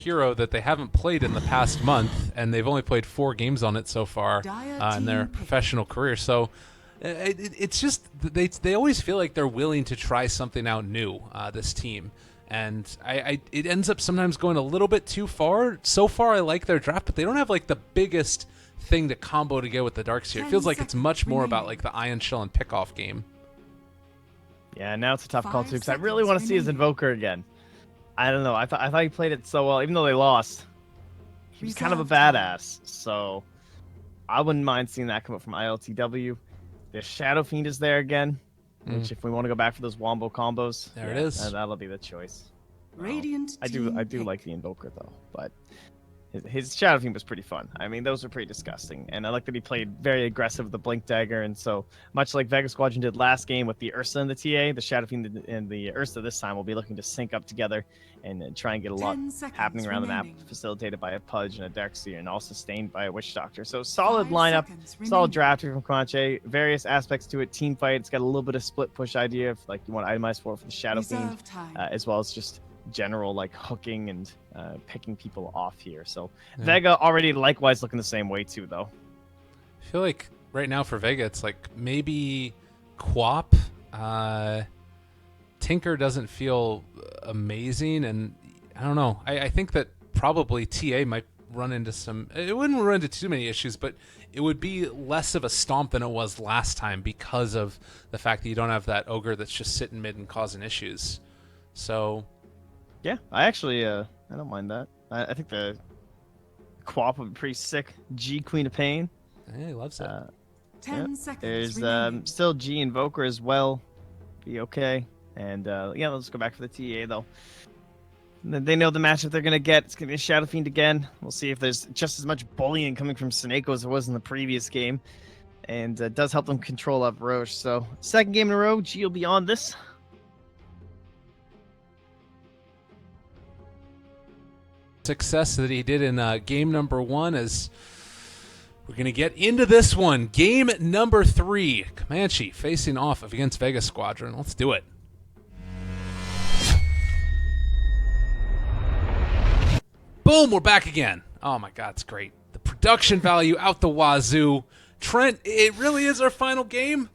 hero that they haven't played in the past month, and they've only played 4 games on it so far in their professional career. So it's just they always feel like they're willing to try something out new, this team. And it ends up sometimes going a little bit too far. So far, I like their draft, but they don't have like the biggest thing to combo together with the Darkseer. It feels like it's much more about like the Ion Shell and Pickoff game. Yeah, now it's a tough call too, because I really want to see his Invoker again. I don't know. I thought he played it so well, even though they lost. He was kind of a badass, so I wouldn't mind seeing that come up from ILTW. The Shadow Fiend is there again, which if we want to go back for those Wombo combos, it is. That'll be the choice. Radiant I do like the Invoker though, but his Shadow Fiend was pretty fun. I mean, those are pretty disgusting, and I like that he played very aggressive with the Blink Dagger, and so much like Vega Squadron did last game with the Ursa and the TA, the Shadow Fiend and the Ursa this time will be looking to sync up together and try and get a lot happening around the map, facilitated by a Pudge and a Darkseer, and all sustained by a Witch Doctor. So solid lineup, solid draft here from Comanche. Various aspects to it. Team fight. It's got a little bit of split push idea, if like you want to itemize for the Shadow Fiend, as well as just general like hooking and picking people off here. So Vega already likewise looking the same way too, though. I feel like right now for Vega, it's like maybe Quap. Tinker doesn't feel amazing, and I don't know. I think that probably TA might run into some. It wouldn't run into too many issues, but it would be less of a stomp than it was last time because of the fact that you don't have that ogre that's just sitting mid and causing issues. So. Yeah, I actually, I don't mind that. I think the Quap would be pretty sick. G Queen of Pain. Yeah, he loves it. 10 seconds. There's still G Invoker as well. Be okay. And yeah, let's go back for the TA though. They know the matchup they're gonna get. It's gonna be a Shadow Fiend again. We'll see if there's just as much bullying coming from Seneko as there was in the previous game, and does help them control up Roche. So second game in a row, G will be on this. Success that he did in game number 1, as we're going to get into this one. Game number 3, Comanche facing off against Vega Squadron. Let's do it. Boom, we're back again. Oh my God, it's great. The production value out the wazoo. Trent, it really is our final game.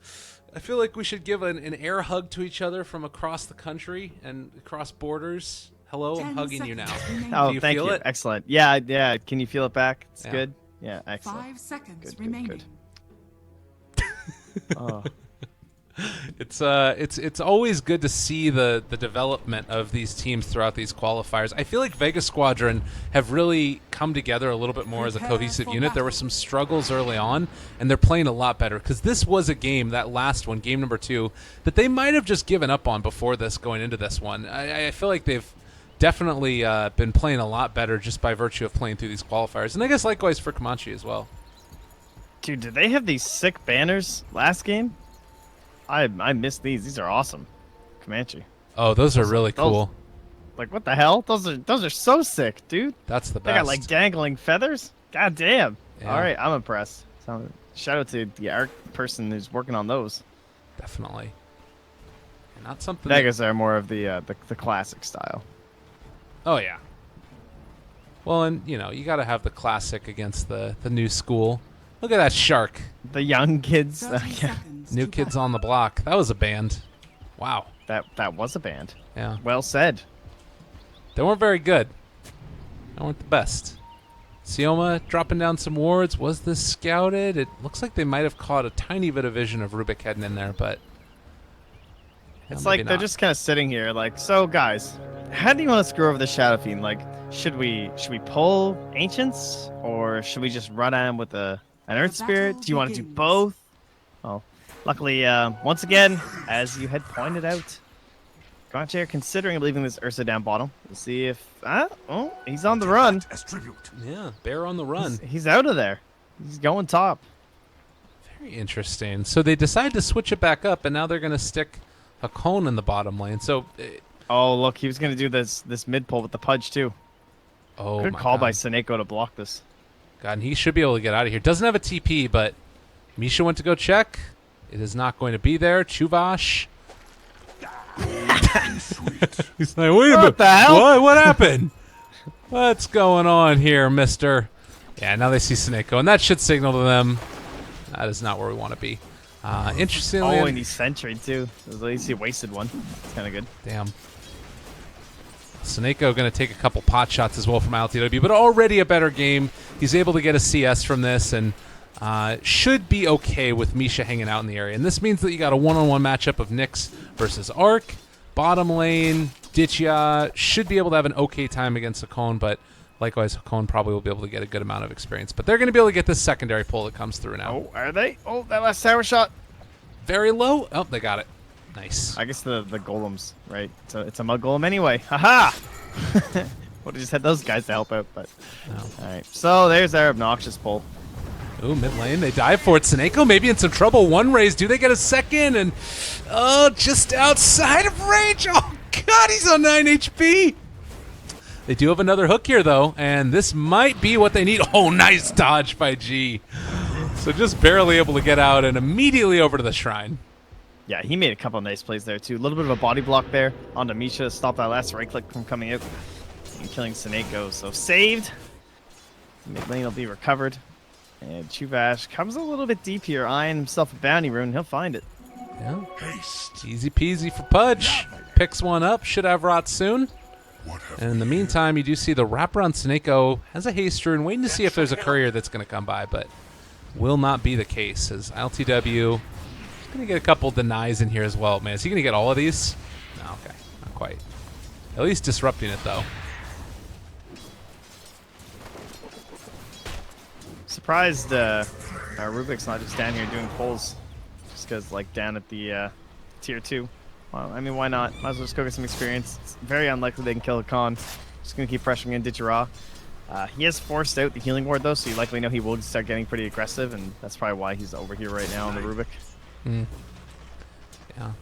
I feel like we should give an air hug to each other from across the country and across borders. Hello, I'm hugging you now. Oh, Do you thank feel you. it? Excellent. Yeah. Can you feel it back? It's Yeah. good. Yeah, excellent. 5 seconds Good, remaining. Oh. It's always good to see the development of these teams throughout these qualifiers. I feel like Vega Squadron have really come together a little bit more as a cohesive unit. There were some struggles early on, and they're playing a lot better, because this was a game, that last one, game number 2, that they might have just given up on before this, going into this one. I feel like they've definitely been playing a lot better just by virtue of playing through these qualifiers, and I guess likewise for Comanche as well. Dude, did they have these sick banners last game? I missed these. These are awesome. Comanche. Oh, those are really cool. Like, what the hell? Those are so sick, dude. That's the best. They got like dangling feathers. God damn. Yeah. All right, I'm impressed. So, shout out to the art person who's working on those. Definitely. And not something. Vegas are more of the classic style. Oh yeah. Well, and you know, you got to have the classic against the new school. Look at that shark. The young kids. 30 Yeah, seconds New to Kids go. on the Block. That was a band. Wow. that was a band. Yeah. Well said. They weren't very good. They weren't the best. Sioma dropping down some wards. Was this scouted? It looks like they might have caught a tiny bit of vision of Rubik heading in there, but It's maybe like they're not. just kind of sitting here, like, so guys, how do you want to screw over the Shadow Fiend? Like, should we pull Ancients, or should we just run at him with an Earth The Spirit? battle Do you want to do begins. both? Well, luckily, once again, as you had pointed out, Comanche are considering leaving this Ursa down bottom. We'll see if he's on the run. Yeah, bear on the run. He's out of there. He's going top. Very interesting. So they decide to switch it back up, and now they're going to stick a cone in the bottom lane. So, Oh, look, he was going to do this mid pull with the Pudge too. oh Good my call God. by Seneko to block this. God, and he should be able to get out of here. Doesn't have a TP, but Misha went to go check. It is not going to be there. Chuvash. He's like, wait a minute. What the hell? What happened? What's going on here, mister? Yeah, now they see Sneko, and that should signal to them that is not where we want to be. Interestingly, Oh, and he's sentry too. At least he wasted one. It's kind of good. damn. Sneko going to take a couple pot shots as well from ILTW, but already a better game. He's able to get a CS from this, and should be okay with Misha hanging out in the area. And this means that you got a one-on-one matchup of Nyx versus Arc. Bottom lane, Ditya should be able to have an okay time against Hakon, but likewise, Hakon probably will be able to get a good amount of experience. But they're going to be able to get this secondary pull that comes through now. Oh, are they? Oh, that last tower shot. Very low. Oh, they got it. Nice. I guess the golems, right? So it's a mud golem anyway. Haha! Would have just had those guys to help out, but... No. Alright, so there's our obnoxious pull. Ooh, mid lane. They dive for it. Sneko maybe in some trouble. One raise. Do they get a second? And, oh, just outside of range. Oh, God, he's on 9 HP. They do have another hook here, though, and this might be what they need. Oh, nice dodge by G. So just barely able to get out and immediately over to the shrine. Yeah, he made a couple of nice plays there, too. A little bit of a body block there onto Misha to stop that last right click from coming out and killing Sneko. So saved. Mid lane will be recovered. And Chuvash comes a little bit deep here, eyeing himself a bounty rune. He'll find it. Yeah. Easy peasy for Pudge. Picks one up. Should have rot soon. And in the meantime, you do see the wraparound Sneko has a haste rune, waiting to see if there's a courier that's going to come by, but will not be the case, as ILTW is going to get a couple denies in here as well. Man, is he going to get all of these? No, okay, not quite. At least disrupting it, though. Surprised Rubik's not just down here doing pulls, just because, like, down at the tier 2. Well, I mean, why not? Might as well just go get some experience. It's very unlikely they can kill a con. Just going to keep pressuring in Ditchera. He has forced out the healing ward, though, so you likely know he will start getting pretty aggressive, and that's probably why he's over here right now on the Rubik. Yeah.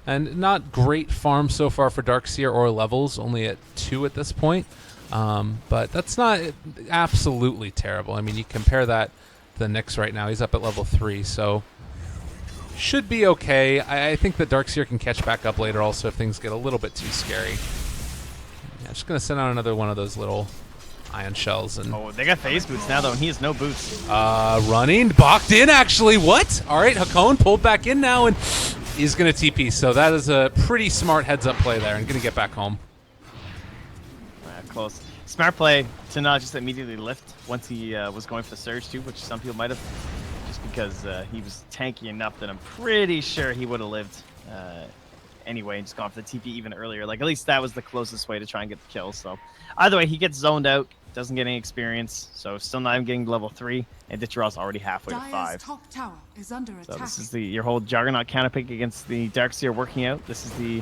And not great farm so far for Darkseer or levels, only at 2 at this point. But that's not absolutely terrible. I mean, you compare that to the Nyx right now. He's up at level 3, so should be okay. I think that Darkseer can catch back up later also if things get a little bit too scary. Yeah, just going to send out another one of those little ion shells. And Oh, they got phase boots now, though, and he has no boots. running. Balked in, actually. What? All right, Hakon pulled back in now, and he's going to TP. So that is a pretty smart heads-up play there and going to get back home. Close. Smart play to not just immediately lift once he was going for the surge, too, which some people might have. Just because he was tanky enough that I'm pretty sure he would have lived anyway and just gone for the TP even earlier. Like, at least that was the closest way to try and get the kill. So, either way, he gets zoned out, doesn't get any experience, so still not even getting to level 3, and Ditchera's already halfway to 5. Top tower is under So attack. this is your whole Juggernaut counterpick against the Darkseer working out. This is the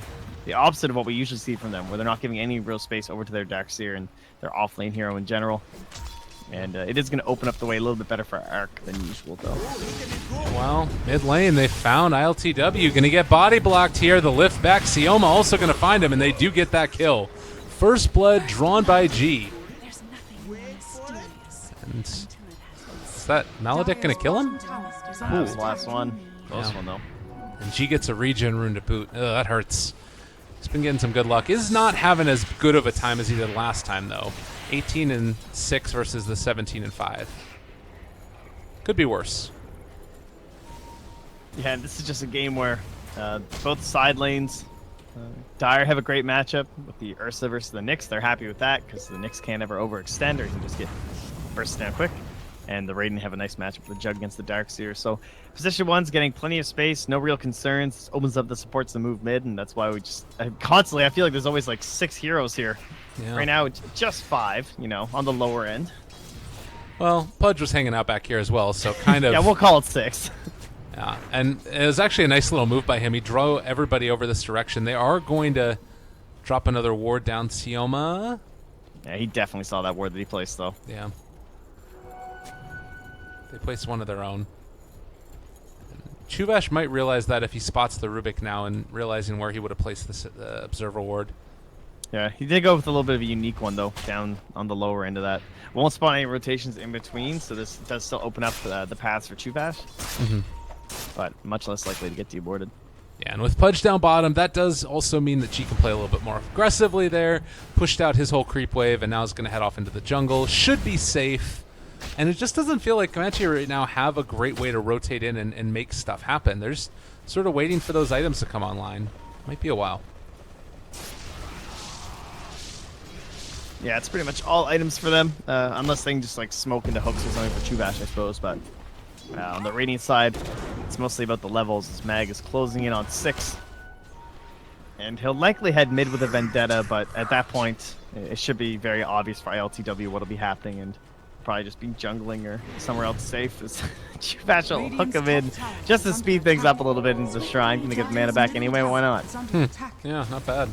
opposite of what we usually see from them, where they're not giving any real space over to their Darkseer and their off-lane hero in general. And it is going to open up the way a little bit better for Arc than usual, though. Well, mid lane, they found ILTW. Going to get body blocked here. The lift back. Sioma also going to find him, and they do get that kill. First blood drawn by G. There's nothing more mysterious And until it has is that Maledicte going to kill him? That was the last one. Close one, though. And G gets a regen rune to boot. Ugh, that hurts. He's been getting some good luck. Is not having as good of a time as he did last time, though. 18-6 versus the 17-5. Could be worse. Yeah, this is just a game where both side lanes, Dire have a great matchup with the Ursa versus the Nyx. They're happy with that because the Nyx can't ever overextend or he can just get burst down quick. And the Raiden have a nice matchup with the Jug against the Darkseer. So position 1's getting plenty of space, no real concerns. Opens up the supports to move mid, and that's why we just constantly. I feel like there's always like 6 heroes here. Yeah. Right now, it's just 5. You know, on the lower end. Well, Pudge was hanging out back here as well, so kind of. Yeah, we'll call it 6. Yeah, and it was actually a nice little move by him. He drew everybody over this direction. They are going to drop another ward down Sioma. Yeah, he definitely saw that ward that he placed, though. Yeah. They placed one of their own. Chuvash might realize that if he spots the Rubik now and realizing where he would have placed the Observer ward. Yeah, he did go with a little bit of a unique one, though, down on the lower end of that. Won't spawn any rotations in between, so this does still open up the paths for Chuvash. Mm-hmm. But much less likely to get deaborted. Yeah, and with Pudge down bottom, that does also mean that G can play a little bit more aggressively there. Pushed out his whole creep wave, and now is going to head off into the jungle. Should be safe. And it just doesn't feel like Comanche right now have a great way to rotate in and make stuff happen. They're just sort of waiting for those items to come online. Might be a while. Yeah, it's pretty much all items for them, unless they can just like smoke into hooks or something for Chuvash, I suppose. But on the Radiant side, it's mostly about the levels, as Mag is closing in on 6. And he'll likely head mid with a Vendetta, but at that point, it should be very obvious for ILTW what'll be happening, and probably just be jungling or somewhere else safe. Chuvash will hook him in just to speed things up a little bit into the Shrine. Gonna get the mana back anyway, why not? Yeah, not bad.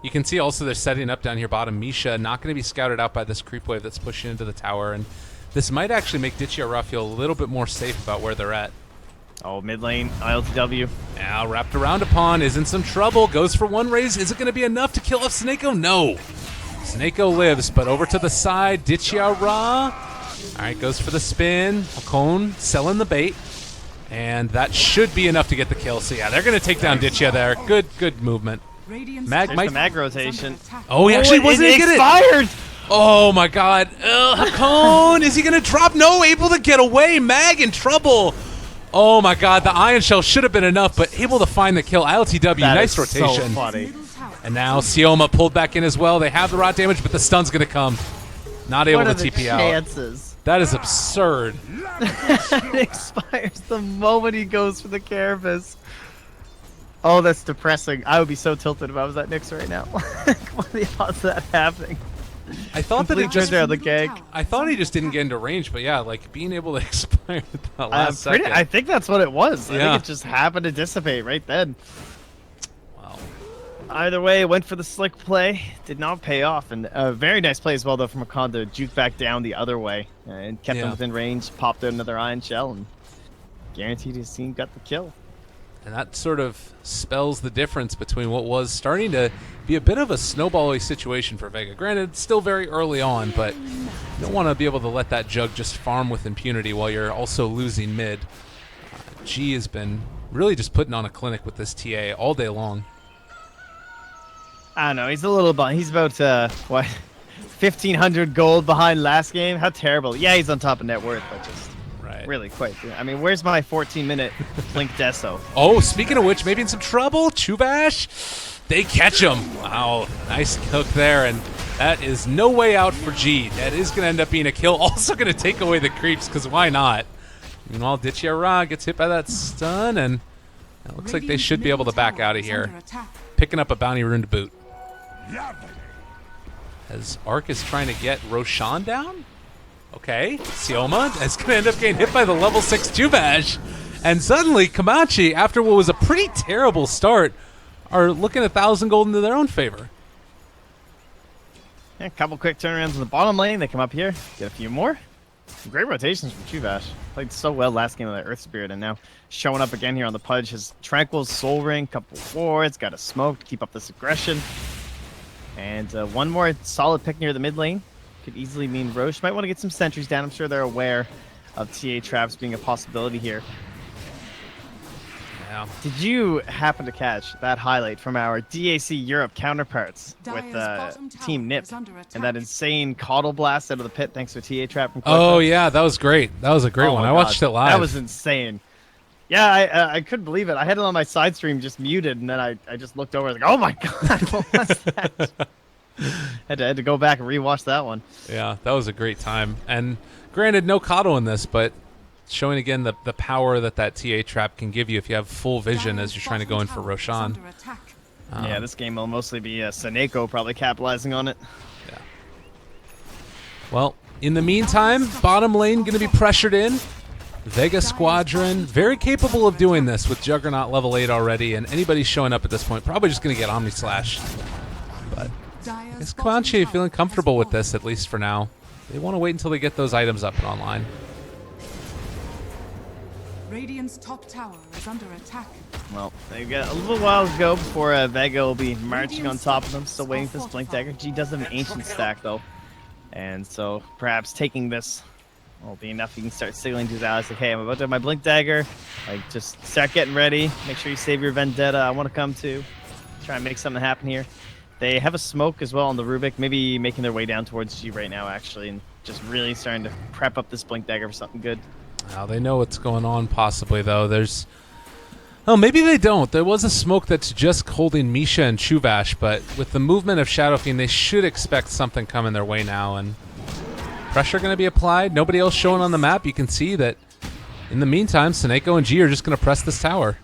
You can see also they're setting up down here bottom. Misha not going to be scouted out by this creep wave that's pushing into the tower, and this might actually make Ditchy feel a little bit more safe about where they're at. Oh, mid lane, ILTW. Now wrapped around upon, is in some trouble, goes for one raise. Is it going to be enough to kill off Snako? No. Snako lives, but over to the side, Ditchy All right, goes for the spin. Hakon selling the bait, and that should be enough to get the kill. So yeah, they're going to take down Ditchy there. Good movement. Mag There's the mag rotation. Oh, he actually wasn't it going to expired! get it. Oh my god. Hakon, is he going to drop? No, able to get away. Mag in trouble. Oh my god, the Iron Shell should have been enough, but able to find the kill. ILTW, nice rotation. So funny. And now Sioma pulled back in as well. They have the rot damage, but the stun's going to come. Not able What to are the TP out. chances? That is absurd. It expires the moment he goes for the Carapace. Oh, that's depressing. I would be so tilted if I was at Nyx right now. What are the odds of that happening? I thought that it Complete just... turn down the gag. I thought he just didn't get into range, but yeah, like being able to expire at the last second. I think that's what it was. I Yeah. think it just happened to dissipate right then. Wow. Either way, went for the slick play. Did not pay off. And a very nice play as well, though, from Akon to juke back down the other way. And kept him Yeah. within range, popped out another Iron Shell, and guaranteed his team got the kill. And that sort of spells the difference between what was starting to be a bit of a snowball-y situation for Vega. Granted, still very early on, but you don't want to be able to let that jug just farm with impunity while you're also losing mid. G has been really just putting on a clinic with this TA all day long. I don't know. He's a little he's about, what, 1,500 gold behind last game? How terrible. Yeah, he's on top of net worth, but just really quick. I mean, where's my 14-minute Blink Deso? Oh, speaking of which, maybe in some trouble. Chuvash, they catch him. Wow, nice hook there, and that is no way out for G. That is going to end up being a kill. Also going to take away the creeps, because why not? Meanwhile, Ditchy gets hit by that stun, and it looks like they should be able to back out of here. Picking up a bounty rune to boot. As Arc is trying to get Roshan down. Okay, Sioma is going to end up getting hit by the level 6 Chuvash. And suddenly, Comanche, after what was a pretty terrible start, are looking 1,000 gold into their own favor. Yeah, a couple quick turnarounds in the bottom lane. They come up here, get a few more. Some great rotations from Chuvash. Played so well last game with that Earth Spirit, and now showing up again here on the Pudge. His Tranquil, Soul Ring, couple wards, got a smoke to keep up this aggression. And one more solid pick near the mid lane. Could easily mean Roche might want to get some sentries down. I'm sure they're aware of TA traps being a possibility here. Yeah. Did you happen to catch that highlight from our DAC Europe counterparts with Team Nip and that insane Coddle Blast out of the pit thanks to TA trap from Oh yeah, that was great. That was a great one. I watched it live. That was insane. Yeah, I couldn't believe it. I had it on my side stream just muted, and then I just looked over like, oh my god, what was that? had to go back and rewatch that one. Yeah, that was a great time. And granted, no Coddle in this, but showing again the power that TA trap can give you if you have full vision as you're trying to go in for Roshan. Yeah, this game will mostly be Seneko probably capitalizing on it. Yeah. Well, in the meantime, bottom lane going to be pressured in. Vega Squadron, very capable of doing this with Juggernaut level 8 already, and anybody showing up at this point probably just going to get Omni Slash. But I guess Comanche feeling comfortable with this, at least for now. They want to wait until they get those items up and online. Radiant's top tower is under attack. Well, they've got a little while to go before Vega will be marching on top of them. Still waiting for this Blink Dagger. G does have an Ancient stack, though. And so perhaps taking this will be enough. You can start signaling to his allies like, hey, I'm about to have my Blink Dagger. Like, just start getting ready. Make sure you save your Vendetta. I want to come too. Try and make something happen here. They have a smoke as well on the Rubik, maybe making their way down towards G right now, actually, and just really starting to prep up this Blink Dagger for something good. Now they know what's going on, possibly, though. There's... Oh, maybe they don't. There was a smoke that's just holding Misha and Chuvash, but with the movement of Shadow Fiend, they should expect something coming their way now, and pressure going to be applied. Nobody else showing on the map. You can see that in the meantime, Seneko and G are just going to press this tower.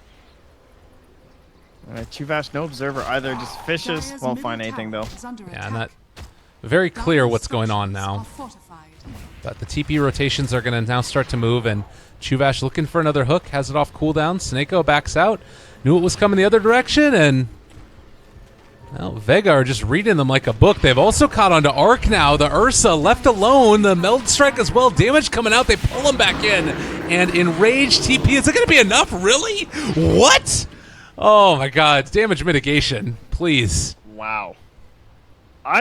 Chuvash, no observer either, just fishes. Won't find anything, though. Yeah, not very clear what's going on now. But the TP rotations are going to now start to move, and Chuvash looking for another hook, has it off cooldown. Seneko backs out, knew it was coming the other direction, and well, Vega are just reading them like a book. They've also caught onto Arc now. The Ursa left alone, the Meld Strike as well. Damage coming out, they pull him back in, and Enraged TP. Is it going to be enough? Really? What? Oh my god, damage mitigation, please. Wow. All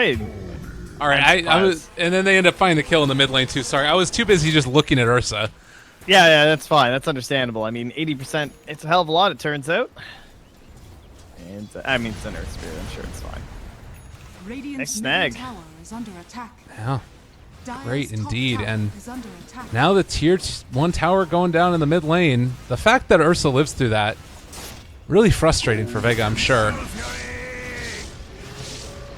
right, I was, and then they end up finding the kill in the mid lane too. Sorry, I was too busy just looking at Ursa. Yeah, that's fine. That's understandable. I mean, 80%, it's a hell of a lot, it turns out. And, I mean, it's an Earth Spirit. I'm sure it's fine. Nice snag. Yeah, great indeed. And now the tier 1 tower going down in the mid lane. The fact that Ursa lives through that, really frustrating for Vega, I'm sure.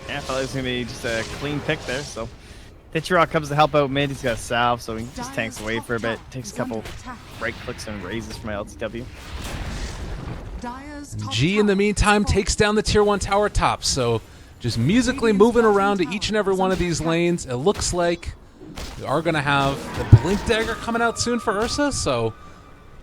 Yeah, I thought it was going to be just a clean pick there, so... Hitchrock comes to help out mid, he's got a salve, so he just tanks away for a bit. Takes a couple right clicks and raises from LTW. G, in the meantime, takes down the tier 1 tower top, so just musically moving around to each and every one of these lanes. It looks like we are going to have the Blink Dagger coming out soon for Ursa, so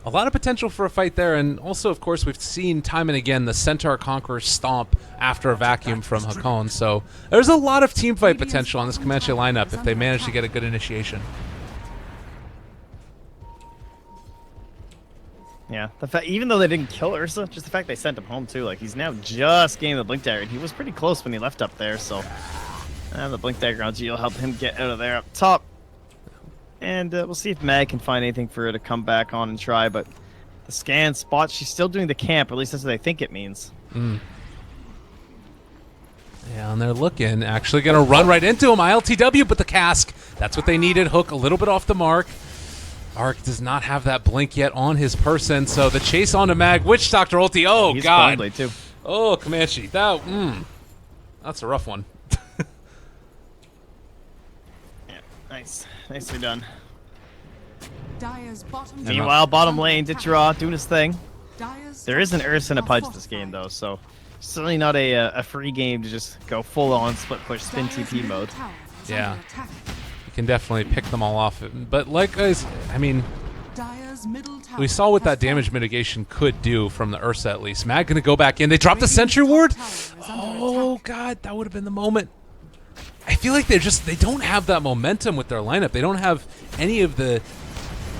a lot of potential for a fight there. And also, of course, we've seen time and again the Centaur Conqueror stomp after a vacuum from Hakon, so there's a lot of team fight potential on this Comanche lineup if they manage to get a good initiation. Yeah, even though they didn't kill Ursa, just the fact they sent him home too. Like, he's now just getting the Blink Dagger, and he was pretty close when he left up there, so the Blink Dagger on G will help him get out of there up top. And we'll see if Mag can find anything for her to come back on and try, but the scan spot, she's still doing the camp, or at least that's what I think it means. Yeah, and they're looking, actually going to run right into him. ILTW, but the cask, that's what they needed. Hook a little bit off the mark. Arc does not have that blink yet on his person, so the chase onto Mag. Witch Doctor ulti, oh He's god. Too. Oh, Comanche, that's a rough one. Yeah, nice. Nicely done. Bottom Meanwhile, bottom lane, Ditcheraw doing his thing. There is an Ursa and a Pudge this game, though, so certainly not a free game to just go full-on split push spin TP mode. Yeah, you can definitely pick them all off. But like guys, I mean, we saw what that damage mitigation could do from the Ursa at least. Mag gonna go back in. They dropped the Sentry Ward. Oh god, that would have been the moment. I feel like they don't have that momentum with their lineup. They don't have any of the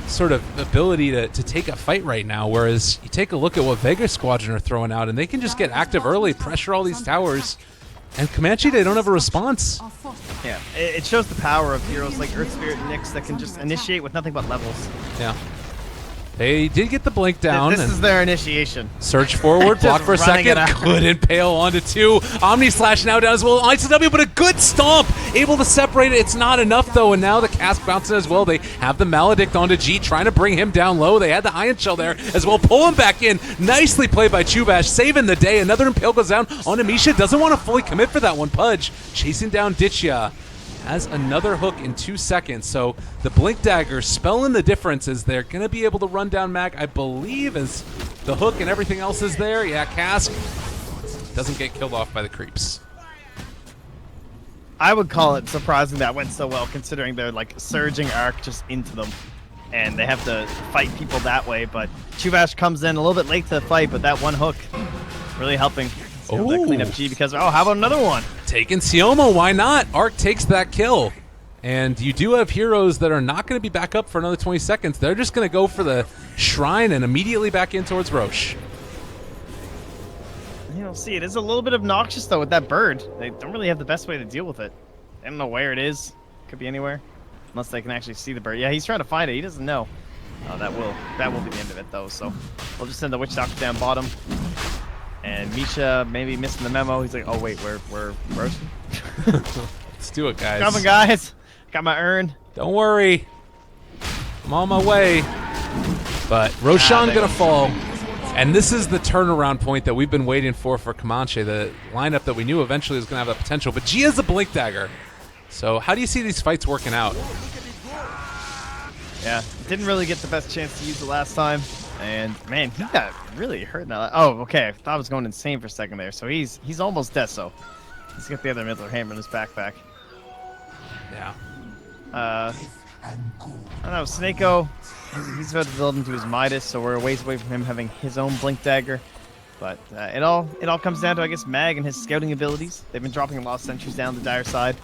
sort of ability to take a fight right now, whereas you take a look at what Vega Squadron are throwing out, and they can just get active early, pressure all these towers, and Comanche, they don't have a response. Yeah, it shows the power of heroes like Earth Spirit and Nyx that can just initiate with nothing but levels. Yeah. They did get the blink down. This is their initiation. Surge forward, block for a second, could impale onto two. Omni Slash now down as well, ICW, but a good stomp! Able to separate it, it's not enough though, and now the cask bouncing as well. They have the Maledict onto G, trying to bring him down low. They had the Iron Shell there as well, pull him back in. Nicely played by Chuvash, saving the day. Another impale goes down onto Misha, doesn't want to fully commit for that one. Pudge chasing down Ditchia. Has another hook in 2 seconds, so the Blink Dagger spelling the difference is they're going to be able to run down Mag, I believe, as the hook and everything else is there. Yeah, Cask doesn't get killed off by the creeps. I would call it surprising that went so well, considering they're like surging arc just into them, and they have to fight people that way, but Chuvash comes in a little bit late to the fight, but that one hook really helping. To clean up G because, oh, how about another one? Taking Siomo, why not? Arc takes that kill. And you do have heroes that are not going to be back up for another 20 seconds. They're just going to go for the Shrine and immediately back in towards Roche. You know, see, it is a little bit obnoxious, though, with that bird. They don't really have the best way to deal with it. I don't know where it is. Could be anywhere. unless they can actually see the bird. Yeah, he's trying to find it. He doesn't know. Oh, that will be the end of it though. So we'll just send the Witch Doctor down bottom. And Misha maybe missing the memo. He's like, oh wait, we're roasting. Let's do it, guys. Coming, guys. Got my urn. Don't worry. I'm on my way. But Roshan gonna fall. And this is the turnaround point that we've been waiting for Comanche, the lineup that we knew eventually was going to have the potential. But G has a Blink Dagger. So how do you see these fights working out? Yeah, didn't really get the best chance to use it last time. And, man, he got really hurt now. Oh, okay, I thought I was going insane for a second there. So he's almost dead, so he's got the other Midler Hammer in his backpack. Yeah. I don't know, Snako, he's about to build into his Midas, so we're a ways away from him having his own Blink Dagger. But it all comes down to, I guess, Mag and his scouting abilities. They've been dropping a lot of sentries down the dire side,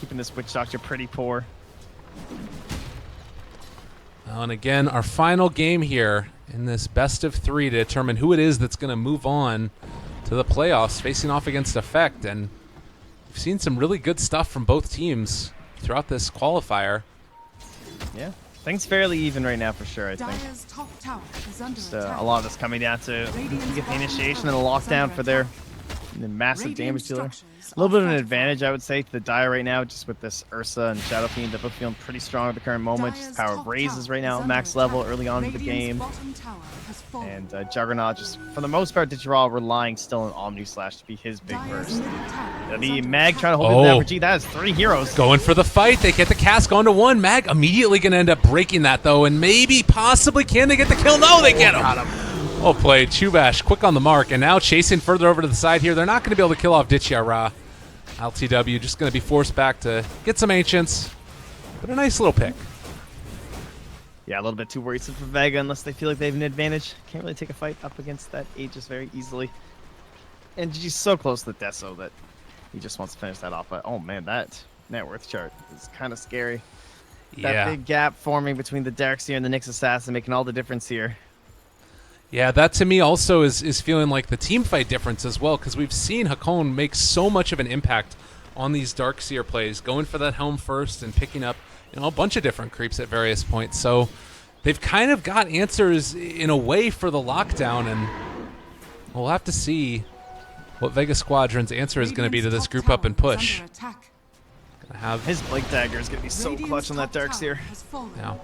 keeping this Witch Doctor pretty poor. And again, our final game here in this best of 3 to determine who it is that's going to move on to the playoffs, facing off against Effect. And we've seen some really good stuff from both teams throughout this qualifier. Yeah, things fairly even right now for sure, I think. Dire's top tower is under Just, attack. a lot of this coming down to you get the initiation and the lockdown for their massive damage dealer. A little bit of an advantage, I would say, to the Dire right now, just with this Ursa and Shadow Fiend. They're both feeling pretty strong at the current moment. Just Power of Raises right now at max level early on in the game. And Juggernaut just, for the most part, Ditcheraw relying still on Omni Slash to be his big burst. The Mag trying to hold it down for G. That is 3 heroes. Going for the fight. They get the cask onto 1. Mag immediately going to end up breaking that, though, and maybe, possibly, can they get the kill? No, they get him. Well played. Chubash quick on the mark, and now chasing further over to the side here. They're not going to be able to kill off Ditcheraw. LTW just going to be forced back to get some Ancients, but a nice little pick. Yeah, a little bit too worrisome for Vega unless they feel like they have an advantage. Can't really take a fight up against that Aegis very easily. And G's so close to the Deso that he just wants to finish that off. But, oh man, that net worth chart is kind of scary. That big gap forming between the Darkseer and the Nyx Assassin making all the difference here. Yeah, that to me also is feeling like the team fight difference as well, because we've seen Hakon make so much of an impact on these Darkseer plays, going for that helm first and picking up a bunch of different creeps at various points. So they've kind of got answers in a way for the lockdown, and we'll have to see what Vega Squadron's answer is going to be to this group up and push. Gonna have his Blink Dagger is going to be so clutch on that Darkseer. Yeah.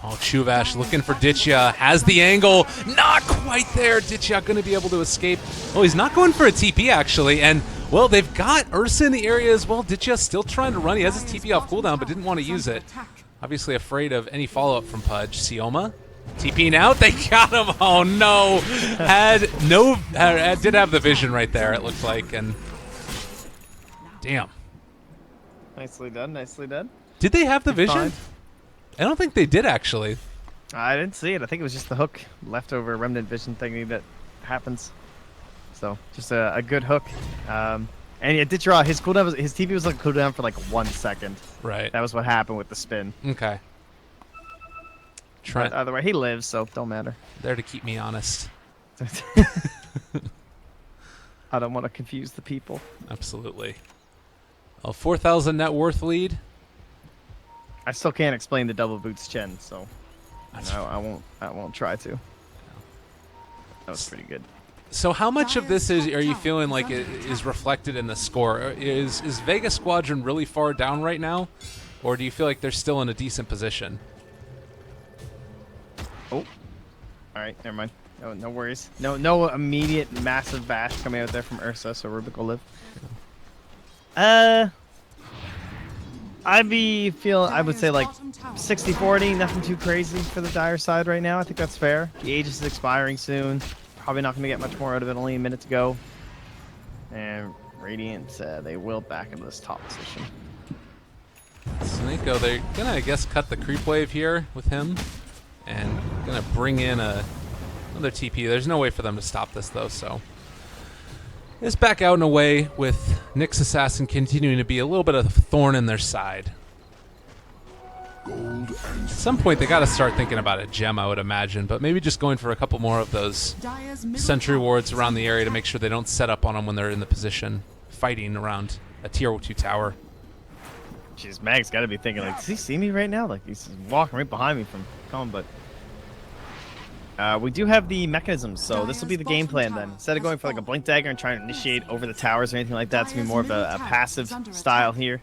Oh, Chuvash looking for Ditya, has the angle, not quite there. Ditya going to be able to escape. Oh, he's not going for a TP actually, and well, they've got Ursa in the area as well. Ditya still trying to run. He has his TP off cooldown, but didn't want to use it. Obviously afraid of any follow-up from Pudge. Sioma TPing out, they got him. Oh no, did have the vision right there, it looked like, and damn. Nicely done, nicely done. Did they have the vision? Fine. I don't think they did, actually. I didn't see it. I think it was just the hook leftover remnant vision thingy that happens. So just a good hook. And yeah, Ditcheraw, his cooldown his TP was like cooldown for like 1 second. Right. That was what happened with the spin. Okay. But either way, he lives, so don't matter. There to keep me honest. I don't want to confuse the people. Absolutely. A 4,000 net worth lead. I still can't explain the double boots Chen, so I won't try to. That was pretty good. So how much of this are you feeling like is reflected in the score? Is Vega Squadron really far down right now, or do you feel like they're still in a decent position? Oh, all right, never mind. No worries. No immediate massive bash coming out there from Ursa, so Rubik will live. I would say like 60-40, nothing too crazy for the Dire side right now. I think that's fair. The Aegis is expiring soon. Probably not going to get much more out of it, only a minute to go. And Radiant, they will back into this top position. Snako, they're going to, I guess, cut the creep wave here with him. And going to bring in another TP. There's no way for them to stop this, though, so... It's back out and away with Nyx Assassin continuing to be a little bit of a thorn in their side. At some point, they got to start thinking about a gem, I would imagine, but maybe just going for a couple more of those sentry wards around the area to make sure they don't set up on them when they're in the position fighting around a tier 2 tower. Jeez, Mag's got to be thinking, like, does he see me right now? Like, he's walking right behind me from coming, but... we do have the mechanisms, so this will be the game plan then. Instead of going for like a blink dagger and trying to initiate over the towers or anything like that, it's going to be more of a passive style here.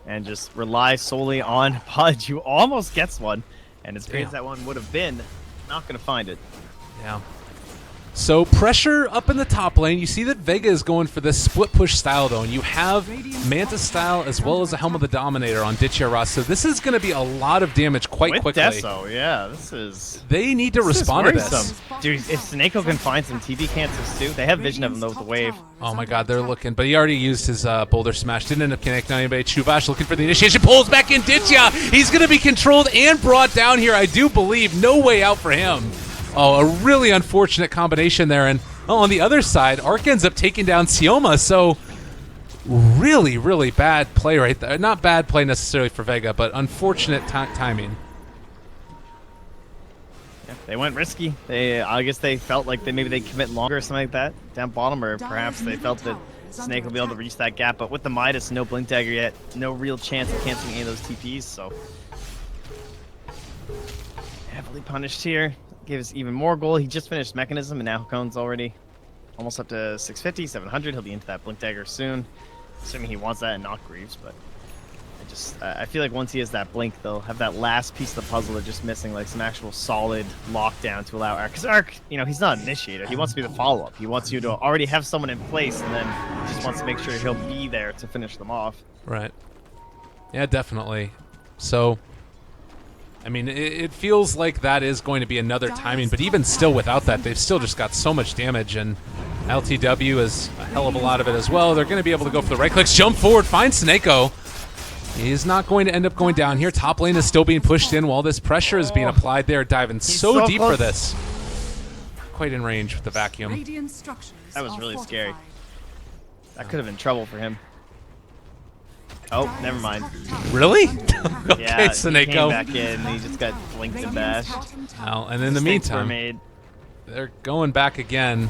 And just rely solely on Pudge, who almost gets one. And as great as that one would have been, not going to find it. Yeah. So pressure up in the top lane. You see that Vega is going for this split push style though, and you have Manta style as well as the Helm of the Dominator on Ditya. So this is going to be a lot of damage quite With quickly. Deso, yeah, this is... They need to respond to this. Dude, if Snako can find some TB cancels too, they have vision of him though with the wave. Oh my god, they're looking, but he already used his Boulder Smash. Didn't end up connecting on anybody. Chuvash looking for the initiation, pulls back in Ditya. He's going to be controlled and brought down here, I do believe. No way out for him. Oh, a really unfortunate combination there. And on the other side, Arc ends up taking down Sioma. So really, really bad play right there. Not bad play necessarily for Vega, but unfortunate timing. Yeah, they went risky. I guess they felt like maybe they commit longer or something like that down bottom, or perhaps they felt that Snake will be able to reach that gap. But with the Midas, no Blink Dagger yet, no real chance of canceling any of those TPs. So heavily punished here. Gives even more gold. He just finished Mechanism, and now Hakon's already almost up to 650, 700. He'll be into that Blink Dagger soon, assuming he wants that and not Greaves. But I feel like once he has that Blink, they'll have that last piece of the puzzle they're just missing, like some actual solid lockdown to allow Arc. Because Arc, you know, he's not an initiator. He wants to be the follow-up. He wants you to already have someone in place, and then just wants to make sure he'll be there to finish them off. Right. Yeah, definitely. So... I mean, it feels like that is going to be another timing, but even still without that, they've still just got so much damage, and LTW is a hell of a lot of it as well. They're going to be able to go for the right clicks, jump forward, find Snako. He's not going to end up going down here. Top lane is still being pushed in while this pressure is being applied. They're diving so deep for this. Quite in range with the vacuum. That was really scary. That could have been trouble for him. Oh, never mind. Really? Okay, yeah, Snako. He came back in, and he just got blinked and bashed. Well, and in the meantime, they're going back again.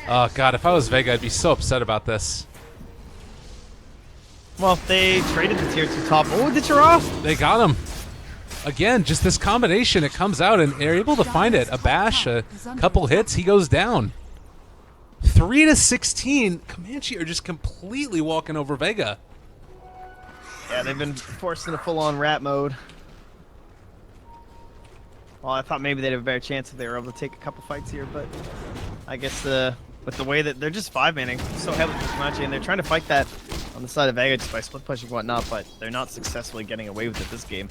Oh, God, if I was Vega, I'd be so upset about this. Well, they traded the tier 2 top. Oh, did you off? They got him. Again, just this combination, it comes out, and they're able to find it. A bash, a couple hits, he goes down. 3-16. Comanche are just completely walking over Vega. Yeah, they've been forced into full-on rat mode. Well, I thought maybe they'd have a better chance if they were able to take a couple fights here, but I guess with the way that they're just 5-manning so heavily with Comanche, and they're trying to fight that on the side of Vega just by split pushing and whatnot, but they're not successfully getting away with it this game.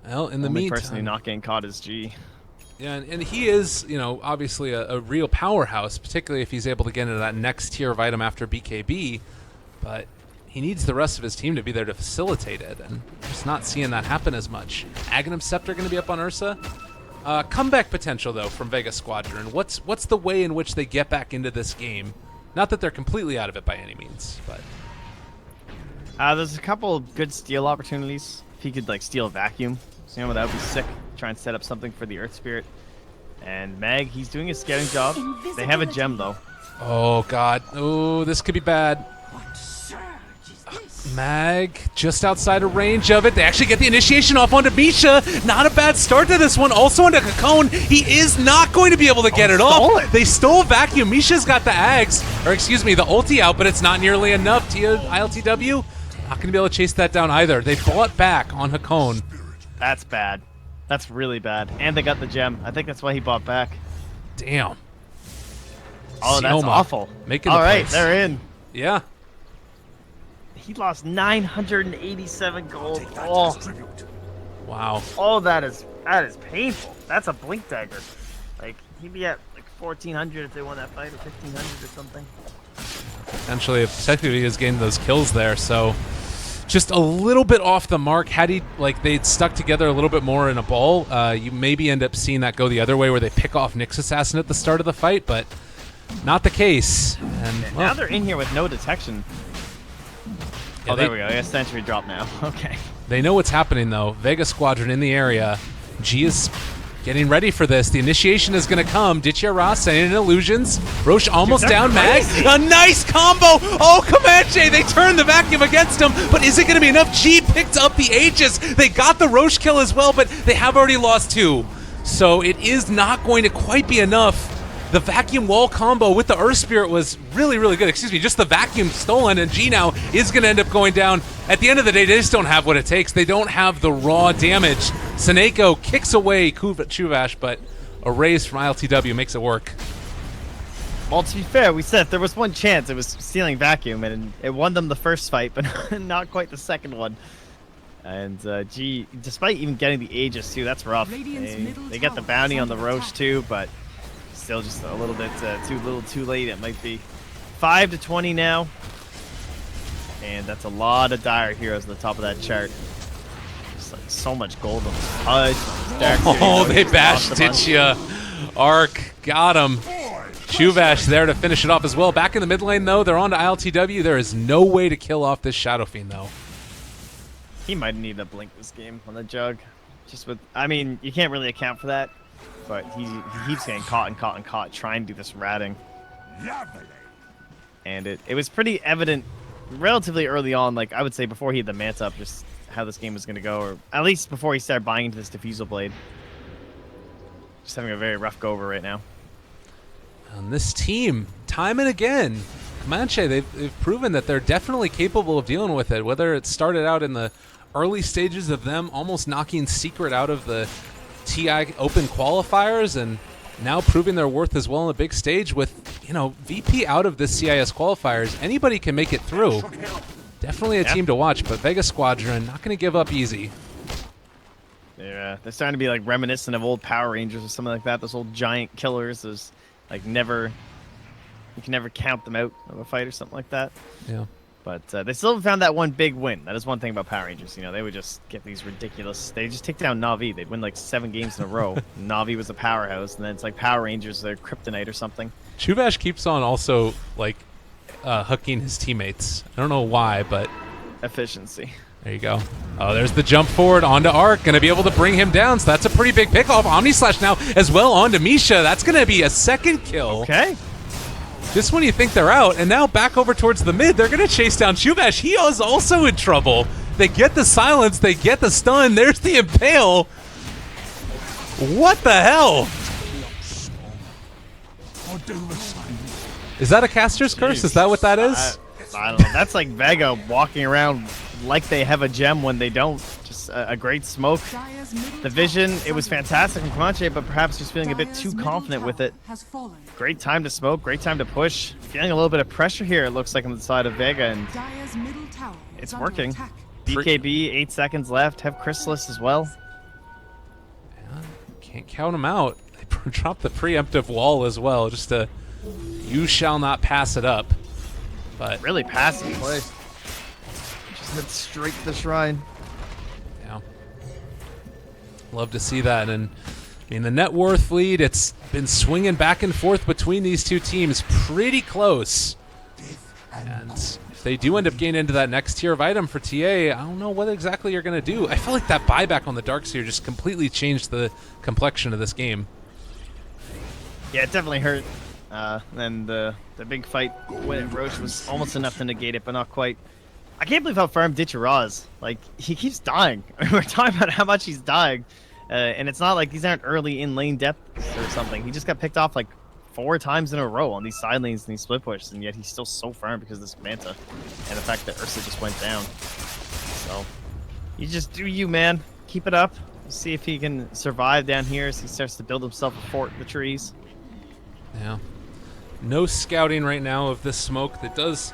Well, in the Only meantime, person who's not getting caught is G. Yeah, and he is, you know, obviously a real powerhouse, particularly if he's able to get into that next tier of item after BKB, but he needs the rest of his team to be there to facilitate it, and just not seeing that happen as much. Aghanim Scepter going to be up on Ursa. Comeback potential, though, from Vega Squadron. What's the way in which they get back into this game? Not that they're completely out of it by any means, but... There's a couple of good steal opportunities. If he could, like, steal a vacuum, so, you know, that would be sick. Try and set up something for the Earth Spirit. And Mag, he's doing his scouting job. They have a gem, though. Oh, God. Oh, this could be bad. Mag, just outside of range of it. They actually get the initiation off onto Misha. Not a bad start to this one. Also onto Kakone. He is not going to be able to get it off. They stole vacuum. Misha's got the Ags, or excuse me, the ulti out, but it's not nearly enough. ILTW, not going to be able to chase that down either. They bought back on Hakone. That's bad. That's really bad. And they got the gem. I think that's why he bought back. Damn. Oh, that's Sioma awful. Making All the right, place. they're in. Yeah. He lost 987 gold. Oh. Wow. Oh, that is painful. That's a blink dagger. Like, he'd be at like 1,400 if they won that fight, or 1,500 or something. Potentially, technically, he was getting those kills there, so just a little bit off the mark. Had he, like, they'd stuck together a little bit more in a ball, you maybe end up seeing that go the other way, where they pick off Nyx Assassin at the start of the fight, but not the case. And well, now they're in here with no detection. yeah, Oh, there we go. Yeah, Sentry drop now. Okay. They know what's happening, though. Vega Squadron in the area. G is getting ready for this. The initiation is going to come. Ditya Ross sending in illusions. Roche almost down. Mag. A nice combo. Oh, Comanche. They turned the vacuum against him, but is it going to be enough? G picked up the Aegis. They got the Roche kill as well, but they have already lost 2. So it is not going to quite be enough. The vacuum wall combo with the Earth Spirit was really, really good. Excuse me, just the vacuum stolen, and G now is going to end up going down. At the end of the day, they just don't have what it takes. They don't have the raw damage. Seneko kicks away Chuvash, but a raise from ILTW makes it work. Well, to be fair, we said there was one chance. It was stealing vacuum, and it won them the first fight, but not quite the second one. And G, despite even getting the Aegis too, that's rough. They get the bounty on the Roche too, but still just a little bit too late. It might be 5-20 now, and that's a lot of dire heroes at the top of that chart. Just like so much gold on this HUD. Oh, they bashed Ditya. Arc got him. Chuvash there to finish it off as well. Back in the mid lane though, they're on to ILTW. There is no way to kill off this Shadow Fiend though. He might need to blink this game on the Jug. Just with, I mean, you can't really account for that. But he keeps getting caught and caught and caught trying to do this ratting. And it was pretty evident relatively early on, like I would say before he had the Manta up, just how this game was going to go, or at least before he started buying into this Diffusal Blade. Just having a very rough go over right now. And this team, time and again, Comanche, they've proven that they're definitely capable of dealing with it, whether it started out in the early stages of them almost knocking Secret out of the TI Open qualifiers, and now proving their worth as well on the big stage with, you know, VP out of the CIS qualifiers. Anybody can make it through. Definitely a team to watch, but Vega Squadron not going to give up easy. Yeah, they're starting to be like reminiscent of old Power Rangers or something like that. Those old giant killers. Those like you can never count them out of a fight or something like that. Yeah. But they still haven't found that one big win. That is one thing about Power Rangers. You know, they would just get these ridiculous. They just take down Na'Vi. They'd win like 7 games in a row. Na'Vi was a powerhouse, and then it's like Power Rangers, they're kryptonite or something. Chuvash keeps on also like hooking his teammates. I don't know why, but Efficiency. there you go. Oh, there's the jump forward onto Arc. Going to be able to bring him down, so that's a pretty big pick off. Omni Slash now as well onto Misha. That's going to be a second kill. Okay. Just when you think they're out, and now back over towards the mid, they're going to chase down Chuvash. He is also in trouble. They get the silence, they get the stun. There's the impale. What the hell? Is that a caster's curse? Is that what that is? I don't know. That's like Vega walking around like they have a gem when they don't. Just a great smoke. The vision, it was fantastic from Comanche, but perhaps just feeling a bit too confident with it. Great time to smoke, great time to push. Feeling a little bit of pressure here, it looks like, on the side of Vega, and it's working. BKB, 8 seconds left. Have Chrysalis as well. Yeah, can't count them out. They dropped the preemptive wall as well, just to, you shall not pass it up. But really passive play. Just head straight to the shrine. Yeah. Love to see that. And I mean, the net worth lead, it's been swinging back and forth between these two teams pretty close. And if they do end up getting into that next tier of item for TA, I don't know what exactly you're going to do. I feel like that buyback on the Darkseer just completely changed the complexion of this game. Yeah, it definitely hurt. And the big fight when Roche was almost enough to negate it, but not quite. I can't believe how firm Ditya is. Like, he keeps dying. We're talking about how much he's dying. And it's not like these aren't early in lane depths or something. He just got picked off like 4 times in a row on these side lanes and these split pushes, and yet he's still so firm because of this Manta and the fact that Ursa just went down. So, you just do you, man. Keep it up. See if he can survive down here as he starts to build himself a fort in the trees. Yeah. No scouting right now of this smoke that does,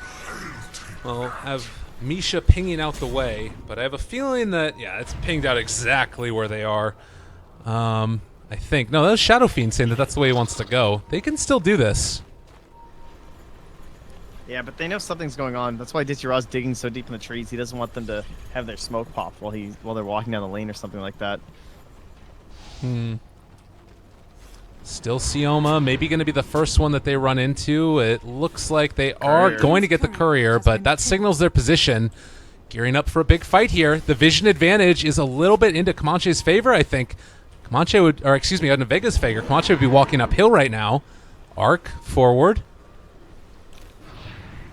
well, have Misha pinging out the way, but I have a feeling that, yeah, it's pinged out exactly where they are. I think. No, that was Shadow Fiend saying that that's the way he wants to go. They can still do this. Yeah, but they know something's going on. That's why Ditya digging so deep in the trees. He doesn't want them to have their smoke pop while they're walking down the lane or something like that. Still Sioma, maybe going to be the first one that they run into. It looks like they are going to get the courier, but that signals their position. Gearing up for a big fight here. The vision advantage is a little bit into Comanche's favor, I think. Comanche would, or excuse me, on a Vegas Fager, Comanche would be walking uphill right now. Arc forward.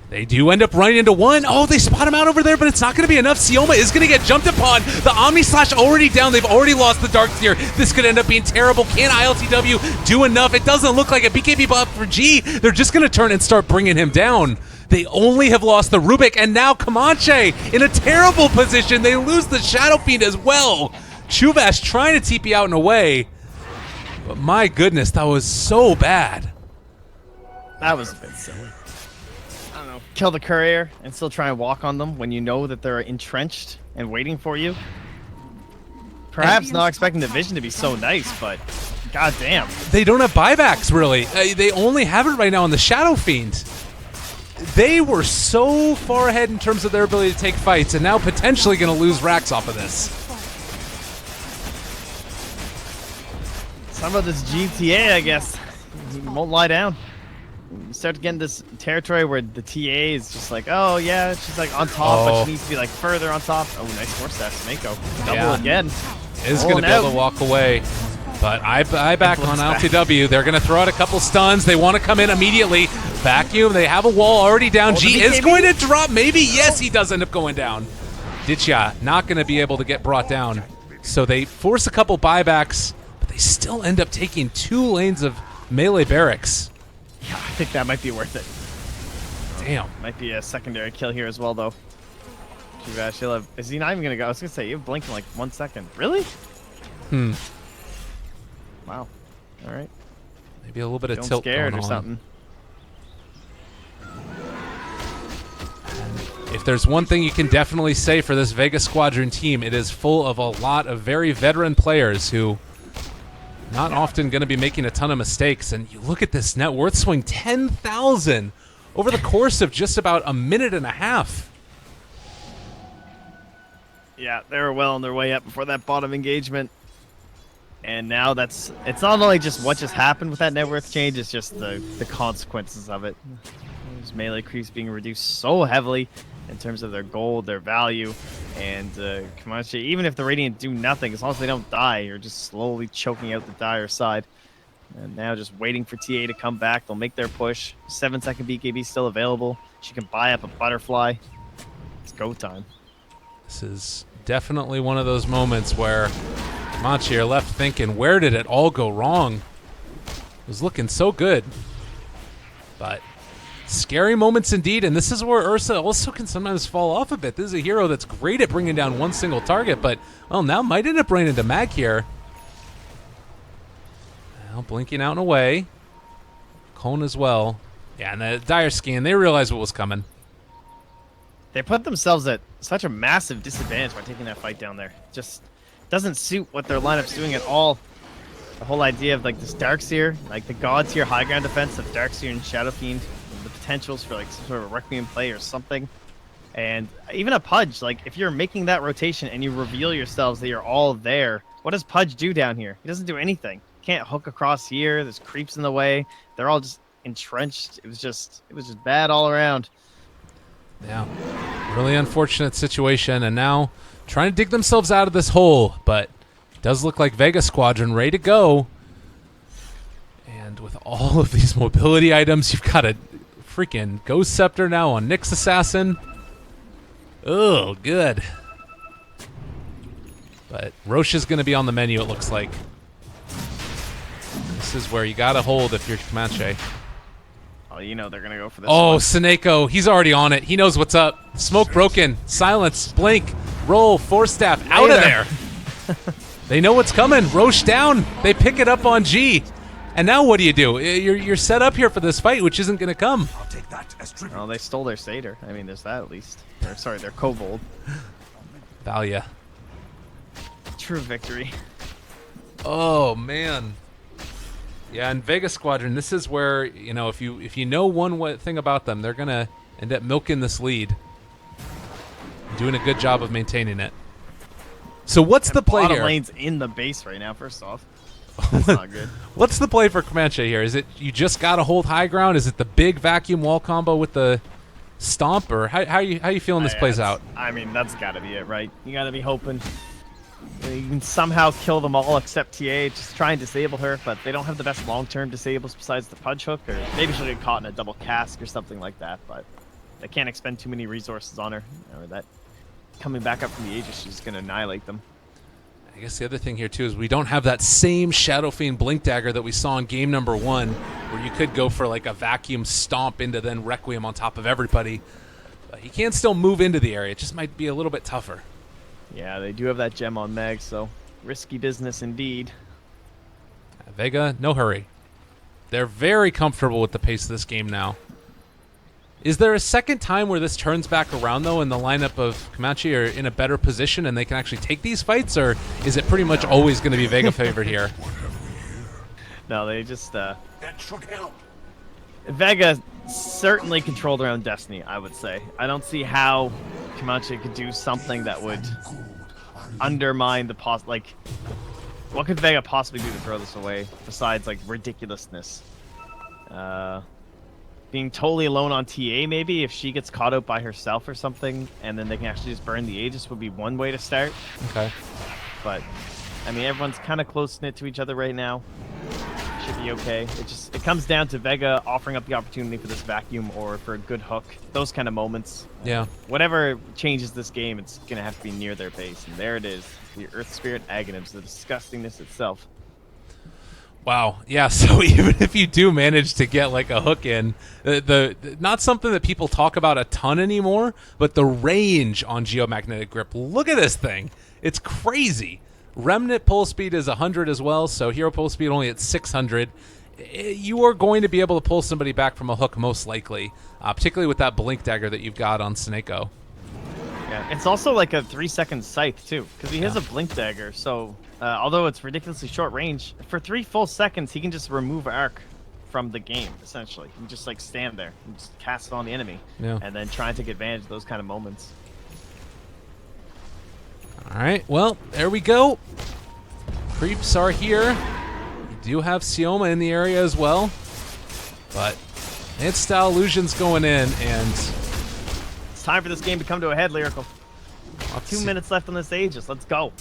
They do end up running into one. Oh, they spot him out over there, but it's not going to be enough. Sioma is going to get jumped upon. The Omni Slash already down. They've already lost the Dark Tier. This could end up being terrible. Can ILTW do enough? It doesn't look like a BKB buff for G. They're just going to turn and start bringing him down. They only have lost the Rubik, and now Comanche in a terrible position. They lose the Shadow Fiend as well. Chuvash trying to TP out and away. But my goodness, that was so bad. That was a bit silly. I don't know. Kill the courier and still try and walk on them when you know that they're entrenched and waiting for you. Perhaps not expecting the vision to be so nice, but goddamn. They don't have buybacks, really. They only have it right now on the Shadow Fiend. They were so far ahead in terms of their ability to take fights, and now potentially going to lose racks off of this. Some of this GTA, I guess, won't lie down. You start getting this territory where the TA is just like, oh yeah, she's like on top, but she needs to be like further on top. Oh, nice force staff, Mako. Double again. Is going to be able to walk away. But I back on LTW. They're going to throw out a couple stuns. They want to come in immediately. Vacuum. They have a wall already down. G is going to drop. Maybe. Yes, he does end up going down. Ditya not going to be able to get brought down. So they force a couple buybacks, but they still end up taking 2 lanes of melee barracks. Yeah, I think that might be worth it. Damn. Might be a secondary kill here as well, though. Chuvash, he'll have, is he not even going to go? I was going to say, you have blink in like 1 second. Really? Wow. All right. Maybe a little bit of tilt scared going or on. something. If there's one thing you can definitely say for this Vega Squadron team, it is full of a lot of very veteran players who not often going to be making a ton of mistakes. And you look at this net worth swing, 10,000 over the course of just about a minute and a half. Yeah, they were well on their way up before that bottom engagement. And now it's not only just what just happened with that net worth change, it's just the consequences of it. Those melee creeps being reduced so heavily in terms of their gold, their value, and Comanche, even if the Radiant do nothing, as long as they don't die, you're just slowly choking out the dire side. And now just waiting for TA to come back. They'll make their push. 7-second BKB still available. She can buy up a butterfly. It's go time. This is definitely one of those moments where Comanche are left thinking, where did it all go wrong? It was looking so good. But scary moments indeed, and this is where Ursa also can sometimes fall off a bit. This is a hero that's great at bringing down one single target, but, well, now might end up running into Mag here. Now blinking out and away. Cone as well. Yeah, and the dire scan, they realized what was coming. They put themselves at such a massive disadvantage by taking that fight down there. Just doesn't suit what their lineup's doing at all. The whole idea of like this Darkseer, like the God tier high ground defense of Darkseer and Shadow Fiend, the potentials for like some sort of Requiem play or something. And even a Pudge, like if you're making that rotation and you reveal yourselves that you're all there, what does Pudge do down here? He doesn't do anything. Can't hook across here. There's creeps in the way. They're all just entrenched. It was just bad all around. Yeah, really unfortunate situation, and now trying to dig themselves out of this hole, but it does look like Vega Squadron ready to go. And with all of these mobility items, you've got a freaking Ghost Scepter now on Nyx Assassin. Oh, good. But Roche is going to be on the menu, it looks like. This is where you got to hold if you're Comanche. Oh, you know they're going to go for this. Oh, one. Seneko, he's already on it. He knows what's up. Smoke broken. Silence. Blink. Roll. Force staff. Out of there. They know what's coming. Roche down. They pick it up on G. And now what do? You're set up here for this fight, which isn't going to come. I'll take that as tribute. Well, they stole their Satyr. I mean, there's that at least. Sorry, their Kobold. Valia. True victory. Oh, man. Yeah, and Vega Squadron, this is where, you know, if you know one thing about them, they're going to end up milking this lead. Doing a good job of maintaining it. So what's the play bottom here? lane's in the base right now, first off. That's not good. What's the play for Comanche here? Is it you just got to hold high ground? Is it the big vacuum wall combo with the stomp? Or how you feeling this plays out? I mean, that's got to be it, right? You got to be hoping You can somehow kill them all except TA, just try and disable her, but they don't have the best long-term disables besides the punch hook, or maybe she'll get caught in a double cask or something like that, but they can't expend too many resources on her, or that coming back up from the Aegis, she's going to annihilate them. I guess the other thing here, too, is we don't have that same Shadow Fiend Blink Dagger that we saw in game number 1, where you could go for like a vacuum stomp into then Requiem on top of everybody. But he can still move into the area. It just might be a little bit tougher. Yeah, they do have that gem on Meg, so risky business indeed. Vega, no hurry. They're very comfortable with the pace of this game now. Is there a second time where this turns back around, though, and the lineup of Comanche are in a better position and they can actually take these fights, or is it pretty much always going to be Vega favored here? No, they just... Vega certainly controlled their own destiny, I would say. I don't see how Comanche could do something that would undermine the like, what could Vega possibly do to throw this away besides like ridiculousness? Being totally alone on TA, maybe if she gets caught out by herself or something, and then they can actually just burn the Aegis would be one way to start. Okay. But I mean, everyone's kind of close knit to each other right now. Should be okay. It comes down to Vega offering up the opportunity for this vacuum or for a good hook. Those kind of moments. Yeah. Whatever changes this game, it's gonna have to be near their base, and there it is. The Earth Spirit Aghanims, the disgustingness itself. Wow. Yeah. So even if you do manage to get like a hook in, the not something that people talk about a ton anymore, but the range on Geomagnetic Grip. Look at this thing. It's crazy. Remnant pull speed is 100 as well, so hero pull speed only at 600. You are going to be able to pull somebody back from a hook most likely, particularly with that Blink Dagger that you've got on Sneko. Yeah, it's also like a 3-second scythe too, because he has a Blink Dagger, so although it's ridiculously short range, for 3 full seconds he can just remove arc from the game, essentially. He can just like stand there and just cast it on the enemy, and then try and take advantage of those kind of moments. All right, well, there we go. Creeps are here. We do have Sioma in the area as well. But it's Style Illusion's going in, and... It's time for this game to come to a head, Lyrical. 2 minutes left on this Aegis. Let's go.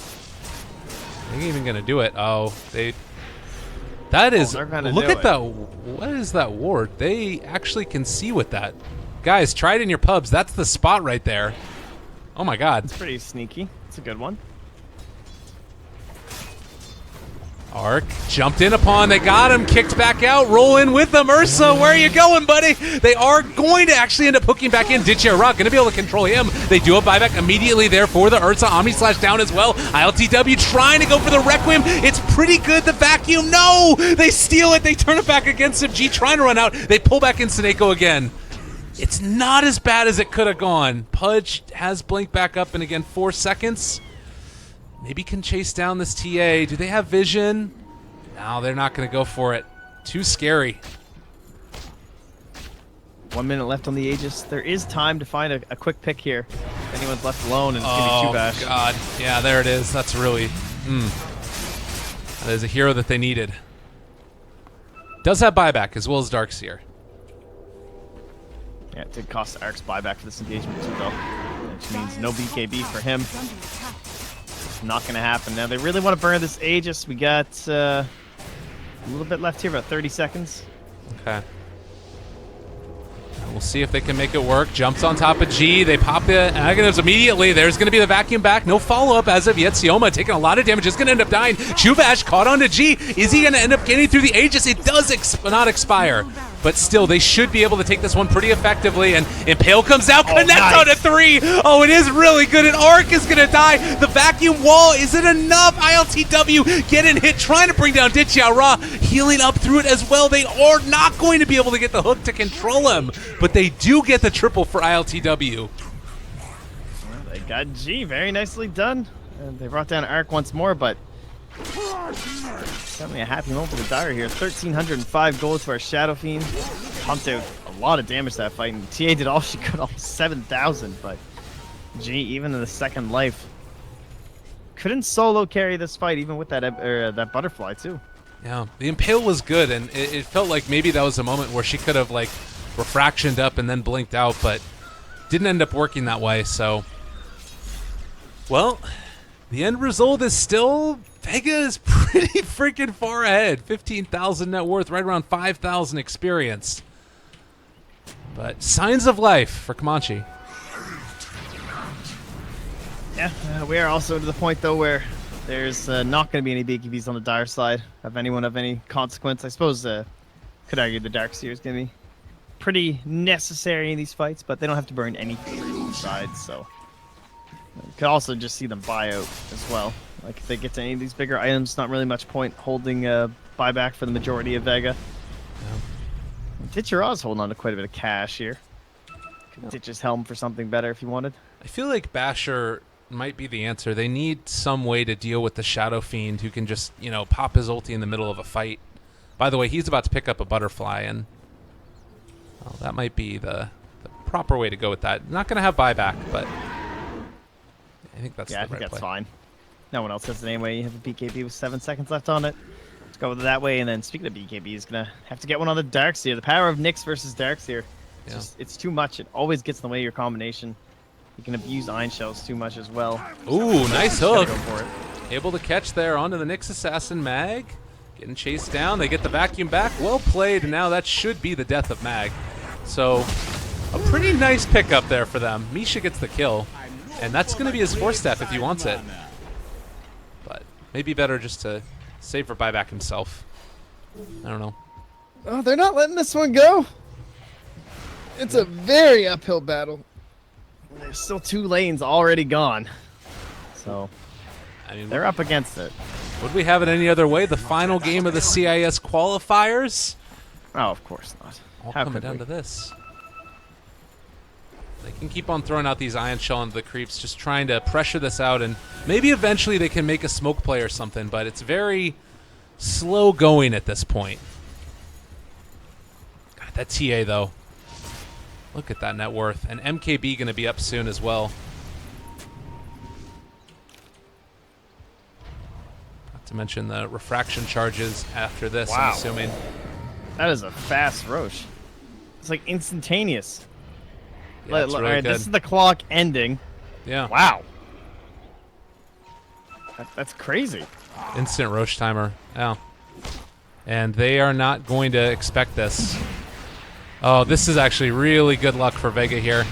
They're even going to do it. Oh, they... That is... they're gonna look do at that. What is that ward? They actually can see with that. Guys, try it in your pubs. That's the spot right there. Oh, my God. It's pretty sneaky. It's a good one. Arc jumped in upon, they got him, kicked back out, roll in with them. Ursa, where are you going, buddy? They are going to actually end up hooking back in. Ditya Rock going to be able to control him. They do a buyback immediately there for the Ursa. Omni Slash down as well. ILTW trying to go for the Requiem. It's pretty good. The vacuum, no! They steal it. They turn it back against him. G trying to run out. They pull back in Sneko again. It's not as bad as it could have gone. Pudge has Blink back up in again 4 seconds. Maybe can chase down this TA. Do they have vision? No, they're not going to go for it. Too scary. 1 minute left on the Aegis. There is time to find a quick pick here. If anyone's left alone, and it's going to be Chubash. Oh, God. Yeah, there it is. That's really... That is a hero that they needed. Does have buyback as well as Darkseer. Yeah, it did cost Arc's buyback for this engagement too, though. Which means no BKB for him. It's not going to happen. Now, they really want to burn this Aegis. We got a little bit left here, about 30 seconds. Okay. We'll see if they can make it work. Jumps on top of G. They pop the Aghanims immediately. There's going to be the vacuum back. No follow-up as of yet. Sioma taking a lot of damage. Is going to end up dying. Chubash caught onto G. Is he going to end up getting through the Aegis? It does not expire. But still, they should be able to take this one pretty effectively. And Impale comes out. Connects on a 3. Oh, it is really good. And Arc is going to die. The vacuum wall. Is it enough? ILTW getting hit. Trying to bring down Ditya Ra. Healing up through it as well. They are not going to be able to get the hook to control him. But they do get the triple for ILTW. Well, they got G. Very nicely done. And they brought down Arc once more, but certainly a happy moment for the Dire here. 1,305 gold for our Shadow Fiend. Pumped out a lot of damage that fight, and TA did all she could, almost 7,000, but G, even in the second life, couldn't solo carry this fight, even with that that butterfly, too. Yeah, the Impale was good, and it felt like maybe that was a moment where she could have, like, refractioned up and then blinked out, but didn't end up working that way, so... Well, The end result is still Vega is pretty freaking far ahead. 15,000 net worth, right around 5,000 experience. But signs of life for Comanche. Yeah, we are also to the point though where there's not going to be any BKBs on the dire side of anyone of any consequence. I suppose could argue the Darkseer is going to be pretty necessary in these fights, but they don't have to burn anything on both sides, so you could also just see them buy out as well. Like if they get to any of these bigger items, not really much point holding buyback for the majority of Vega. Ditcheraw's holding on to quite a bit of cash here. Could ditch his helm for something better if he wanted. I feel like Basher might be the answer. They need some way to deal with the Shadow Fiend who can just, you know, pop his ulti in the middle of a fight. By the way, he's about to pick up a butterfly, and well, that might be the proper way to go with that. Not going to have buyback, but I think that's the right play. That's fine. No one else has it anyway. You have a BKB with 7 seconds left on it. Let's go with it that way, and then speaking of BKB, he's going to have to get one on the Darkseer. The power of Nyx versus Darkseer. It's too much. It always gets in the way of your combination. You can abuse Iron Shells too much as well. Ooh, nice hook. Go for it. Able to catch there onto the Nyx Assassin Mag. Getting chased down. They get the vacuum back. Well played, and now that should be the death of Mag. So, a pretty nice pickup there for them. Misha gets the kill, and that's going to be his 4-step if he wants it. But maybe better just to save for buyback himself. I don't know. Oh, they're not letting this one go. It's a very uphill battle. There's still 2 lanes already gone. So, I mean, they're up against it. would we have it any other way? The final game of the CIS qualifiers? Oh, of course not. All How coming could down we? to this. They can keep on throwing out these Ion Shell into the creeps, just trying to pressure this out, and maybe eventually they can make a smoke play or something, but it's very slow going at this point. God, that TA, though. Look at that net worth. And MKB going to be up soon as well. Not to mention the refraction charges after this, Wow. I'm assuming. That is a fast Roche. It's like instantaneous. Yeah, it's really Alright, good. this is the clock ending. Yeah. Wow. That's crazy. Instant Roche timer. Yeah. And they are not going to expect this. Oh, this is actually really good luck for Vega here.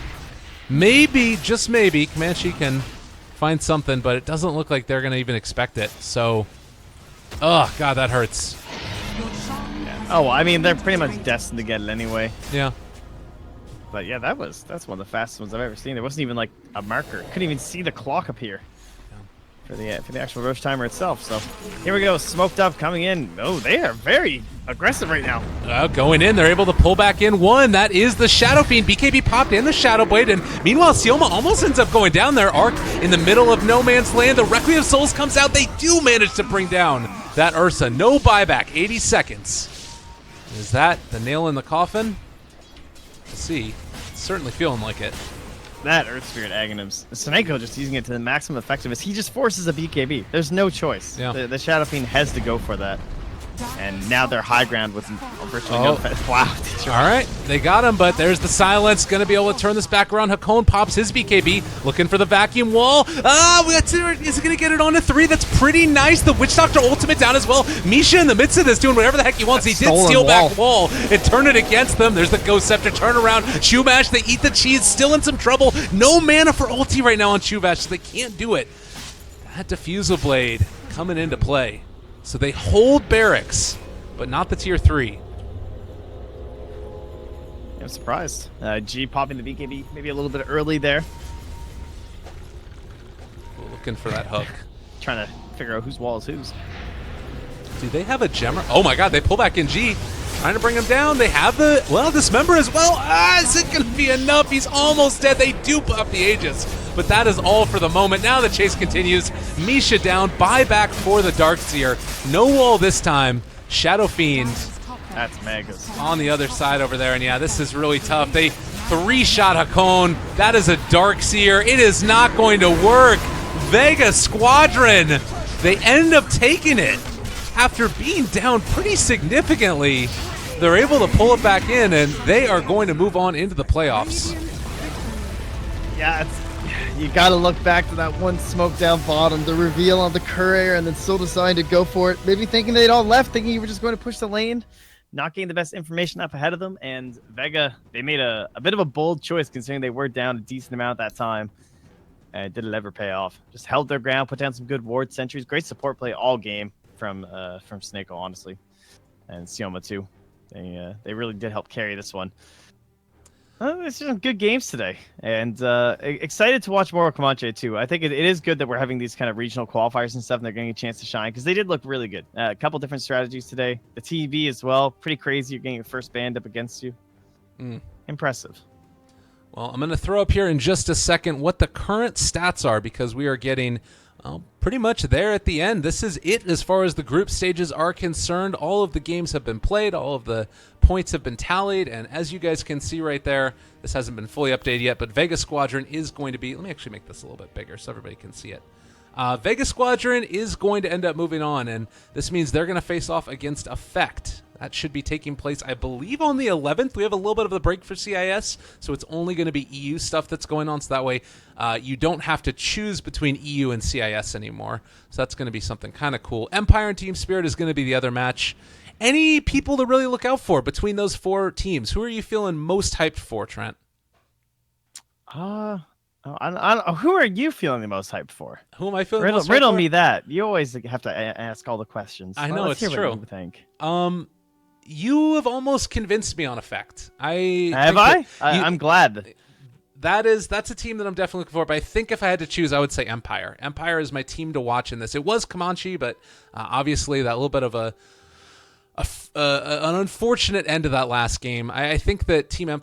Maybe, just maybe, Comanche can find something, but it doesn't look like they're going to even expect it. So, oh, God, that hurts. Oh, well, I mean, they're pretty much destined to get it anyway. Yeah. But yeah, that's one of the fastest ones I've ever seen. There wasn't even like a marker. Couldn't even see the clock up here for the actual Roche timer itself. So here we go, smoked up coming in. Oh, they are very aggressive right now. Going in, they're able to pull back in one. That is the Shadow Fiend. BKB popped in the Shadow Blade, and meanwhile, Sioma almost ends up going down there. Arc in the middle of no man's land. The Requiem of Souls comes out. They do manage to bring down that Ursa. No buyback, 80 seconds. Is that the nail in the coffin? Let's see. It's certainly feeling like it. That Earth Spirit Aghanim's. Seneko just using it to the maximum effectiveness. He just forces a BKB. There's no choice. Yeah. The Shadow Fiend has to go for that. And now they're high ground with virtually no effect. Wow. All right, they got him, but there's the silence. Going to be able to turn this back around. Hakone pops his BKB, looking for the vacuum wall. Is he going to get it on to 3? That's pretty nice. The Witch Doctor ultimate down as well. Misha in the midst of this doing whatever the heck he wants. He did steal back wall and turn it against them. There's the Ghost Scepter turnaround. Chumash, they eat the cheese, still in some trouble. No mana for ulti right now on Chumash, so they can't do it. That Diffusal Blade coming into play. So they hold barracks, but not the tier 3. I'm surprised. G popping the BKB maybe a little bit early there. Looking for that hook. Trying to figure out whose wall is whose. Do they have a gemmer? Oh my god, they pull back in G. Trying to bring him down. They have the, well, Dismember as well. Is it going to be enough? He's almost dead. They do pop the Aegis. But that is all for the moment. Now the chase continues. Misha down. Buyback for the Darkseer. No wall this time. Shadow Fiend That's Megas. on the other side over there. And yeah, this is really tough. They 3-shot Hakone. That is a Darkseer. It is not going to work. Vega Squadron. They end up taking it. After being down pretty significantly, they're able to pull it back in, and they are going to move on into the playoffs. Yeah, You got to look back to that one smoke down bottom, the reveal on the courier, and then still deciding to go for it. Maybe thinking they'd all left, thinking you were just going to push the lane, not getting the best information up ahead of them. And Vega, they made a bit of a bold choice considering they were down a decent amount at that time. And it didn't ever pay off. Just held their ground, put down some good ward sentries. Great support play all game from Snako, honestly. And Sioma, too. They really did help carry this one. It's just some good games today, and excited to watch more of Comanche too. I think it is good that we're having these kind of regional qualifiers and stuff, and they're getting a chance to shine because they did look really good. A couple different strategies today. The TV as well, pretty crazy. You're getting your first band up against you. Impressive. Well, I'm going to throw up here in just a second what the current stats are because we are getting pretty much there at the end. This is it as far as the group stages are concerned. All of the games have been played. All of the points have been tallied. And as you guys can see right there, this hasn't been fully updated yet, but Vega Squadron is going to be... Let me actually make this a little bit bigger so everybody can see it. Vega Squadron is going to end up moving on, and this means they're going to face off against Effect. That should be taking place, I believe, on the 11th. We have a little bit of a break for CIS, so it's only going to be EU stuff that's going on, so that way you don't have to choose between EU and CIS anymore. So that's going to be something kind of cool. Empire and Team Spirit is going to be the other match. Any people to really look out for between those four teams? Who are you feeling most hyped for, Trent? Who are you feeling the most hyped for? Who am I feeling most hyped riddle for? me that. You always have to ask all the questions. I know, let's it's hear true. What you think. You have almost convinced me on Effect. I'm glad. That's a team that I'm definitely looking for, but I think if I had to choose, I would say Empire. Empire is my team to watch in this. It was Comanche, but obviously that little bit of an unfortunate end to that last game. I think that Team Empire